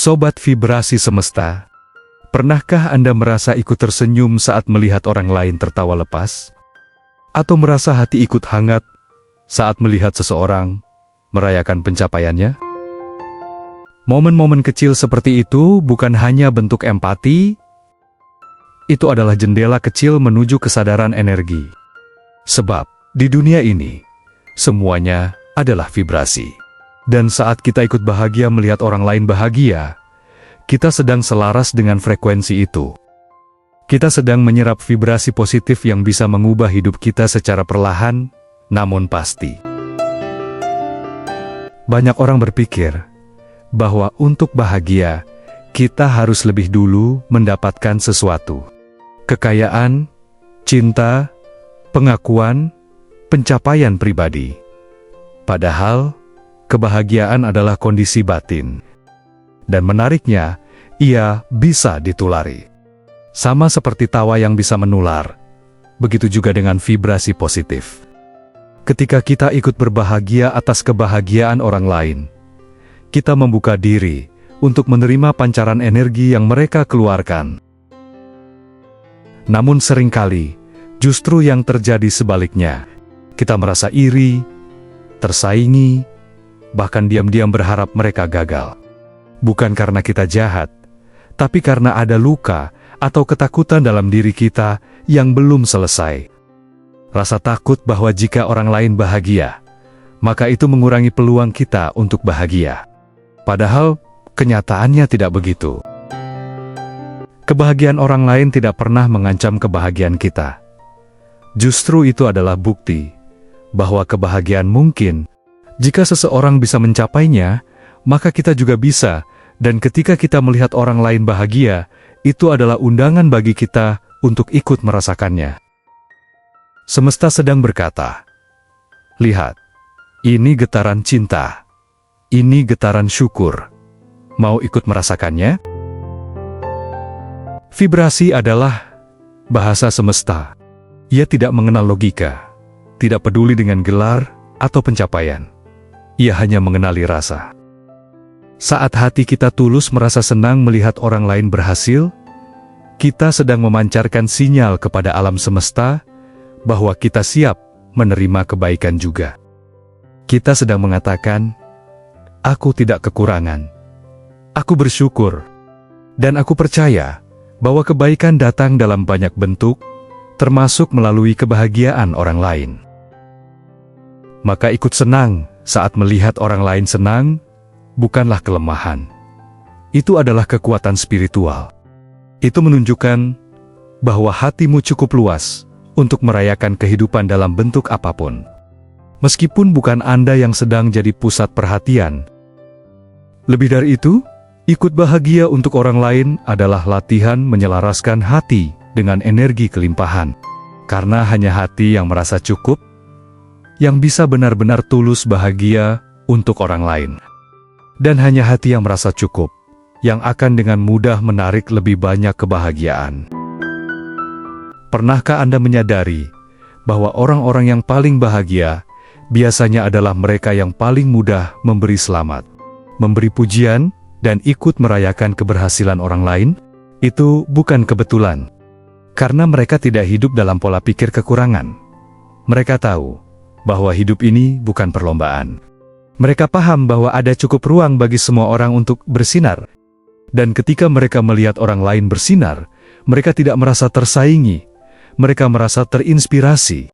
Sobat Vibrasi Semesta, pernahkah Anda merasa ikut tersenyum saat melihat orang lain tertawa lepas? Atau merasa hati ikut hangat saat melihat seseorang merayakan pencapaiannya? Momen-momen kecil seperti itu bukan hanya bentuk empati, itu adalah jendela kecil menuju kesadaran energi. Sebab, di dunia ini, semuanya adalah vibrasi. Dan saat kita ikut bahagia melihat orang lain bahagia, kita sedang selaras dengan frekuensi itu. Kita sedang menyerap vibrasi positif yang bisa mengubah hidup kita secara perlahan, namun pasti. Banyak orang berpikir bahwa untuk bahagia, kita harus lebih dulu mendapatkan sesuatu. Kekayaan, cinta, pengakuan, pencapaian pribadi. Padahal, kebahagiaan adalah kondisi batin. Dan menariknya, ia bisa ditulari. Sama seperti tawa yang bisa menular, begitu juga dengan vibrasi positif. Ketika kita ikut berbahagia atas kebahagiaan orang lain, kita membuka diri untuk menerima pancaran energi yang mereka keluarkan. Namun seringkali, justru yang terjadi sebaliknya. Kita merasa iri, tersaingi, bahkan diam-diam berharap mereka gagal. Bukan karena kita jahat, tapi karena ada luka atau ketakutan dalam diri kita yang belum selesai. Rasa takut bahwa jika orang lain bahagia, maka itu mengurangi peluang kita untuk bahagia. Padahal, kenyataannya tidak begitu. Kebahagiaan orang lain tidak pernah mengancam kebahagiaan kita. Justru itu adalah bukti bahwa kebahagiaan mungkin. Jika seseorang bisa mencapainya, maka kita juga bisa, dan ketika kita melihat orang lain bahagia, itu adalah undangan bagi kita untuk ikut merasakannya. Semesta sedang berkata, "Lihat, ini getaran cinta, ini getaran syukur. Mau ikut merasakannya?" Vibrasi adalah bahasa semesta. Ia tidak mengenal logika, tidak peduli dengan gelar atau pencapaian. Ia hanya mengenali rasa. Saat hati kita tulus merasa senang melihat orang lain berhasil, kita sedang memancarkan sinyal kepada alam semesta bahwa kita siap menerima kebaikan juga. Kita sedang mengatakan, "Aku tidak kekurangan. Aku bersyukur. Dan aku percaya bahwa kebaikan datang dalam banyak bentuk, termasuk melalui kebahagiaan orang lain." Maka ikut senang saat melihat orang lain senang, bukanlah kelemahan. Itu adalah kekuatan spiritual. Itu menunjukkan bahwa hatimu cukup luas untuk merayakan kehidupan dalam bentuk apapun. Meskipun bukan Anda yang sedang jadi pusat perhatian. Lebih dari itu, ikut bahagia untuk orang lain adalah latihan menyelaraskan hati dengan energi kelimpahan. Karena hanya hati yang merasa cukup, yang bisa benar-benar tulus bahagia untuk orang lain. Dan hanya hati yang merasa cukup, yang akan dengan mudah menarik lebih banyak kebahagiaan. Pernahkah Anda menyadari bahwa orang-orang yang paling bahagia biasanya adalah mereka yang paling mudah memberi selamat, memberi pujian, dan ikut merayakan keberhasilan orang lain? Itu bukan kebetulan. Karena mereka tidak hidup dalam pola pikir kekurangan. Mereka tahu bahwa hidup ini bukan perlombaan. Mereka paham bahwa ada cukup ruang bagi semua orang untuk bersinar. Dan ketika mereka melihat orang lain bersinar, mereka tidak merasa tersaingi. Mereka merasa terinspirasi.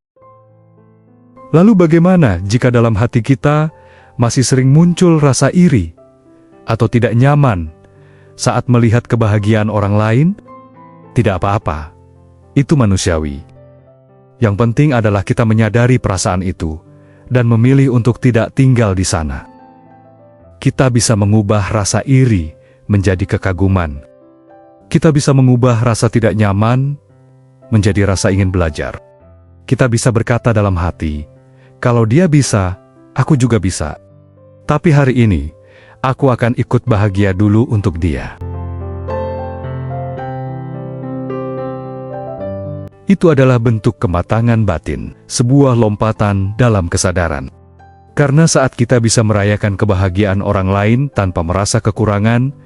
Lalu bagaimana jika dalam hati kita masih sering muncul rasa iri atau tidak nyaman saat melihat kebahagiaan orang lain? Tidak apa-apa. Itu manusiawi. Yang penting adalah kita menyadari perasaan itu dan memilih untuk tidak tinggal di sana. Kita bisa mengubah rasa iri menjadi kekaguman. Kita bisa mengubah rasa tidak nyaman menjadi rasa ingin belajar. Kita bisa berkata dalam hati, "Kalau dia bisa, aku juga bisa. Tapi hari ini, aku akan ikut bahagia dulu untuk dia." Itu adalah bentuk kematangan batin, sebuah lompatan dalam kesadaran. Karena saat kita bisa merayakan kebahagiaan orang lain tanpa merasa kekurangan,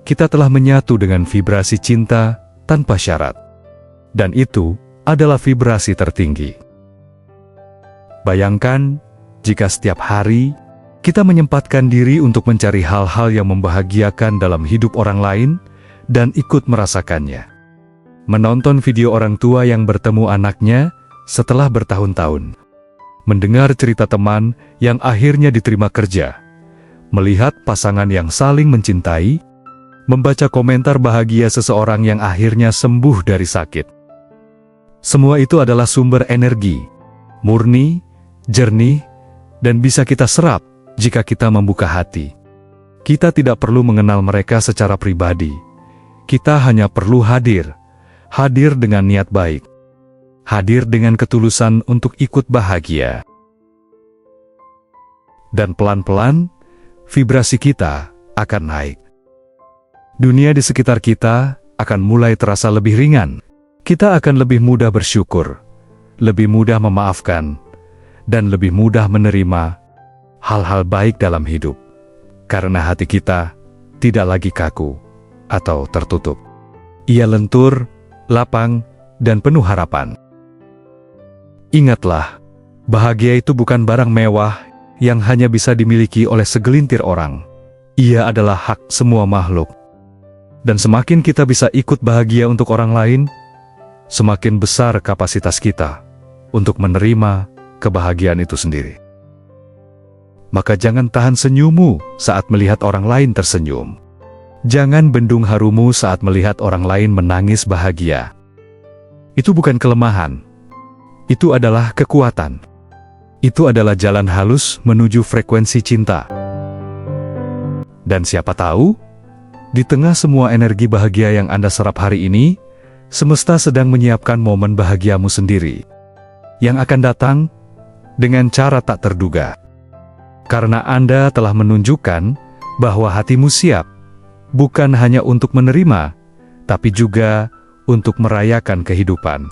kita telah menyatu dengan vibrasi cinta tanpa syarat. Dan itu adalah vibrasi tertinggi. Bayangkan jika setiap hari kita menyempatkan diri untuk mencari hal-hal yang membahagiakan dalam hidup orang lain dan ikut merasakannya. Menonton video orang tua yang bertemu anaknya setelah bertahun-tahun. Mendengar cerita teman yang akhirnya diterima kerja. Melihat pasangan yang saling mencintai. Membaca komentar bahagia seseorang yang akhirnya sembuh dari sakit. Semua itu adalah sumber energi, murni, jernih, dan bisa kita serap jika kita membuka hati. Kita tidak perlu mengenal mereka secara pribadi. Kita hanya perlu hadir dengan niat baik, hadir dengan ketulusan untuk ikut bahagia. Dan pelan-pelan, vibrasi kita akan naik. Dunia di sekitar kita akan mulai terasa lebih ringan. Kita akan lebih mudah bersyukur, lebih mudah memaafkan, dan lebih mudah menerima hal-hal baik dalam hidup. Karena hati kita tidak lagi kaku atau tertutup. Ia lentur, lapang, dan penuh harapan. Ingatlah, bahagia itu bukan barang mewah yang hanya bisa dimiliki oleh segelintir orang. Ia adalah hak semua makhluk. Dan semakin kita bisa ikut bahagia untuk orang lain, semakin besar kapasitas kita untuk menerima kebahagiaan itu sendiri. Maka jangan tahan senyummu saat melihat orang lain tersenyum. Jangan bendung harumu saat melihat orang lain menangis bahagia. Itu bukan kelemahan. Itu adalah kekuatan. Itu adalah jalan halus menuju frekuensi cinta. Dan siapa tahu, di tengah semua energi bahagia yang Anda serap hari ini, semesta sedang menyiapkan momen bahagiamu sendiri, yang akan datang dengan cara tak terduga. Karena Anda telah menunjukkan bahwa hatimu siap, bukan hanya untuk menerima, tapi juga untuk merayakan kehidupan.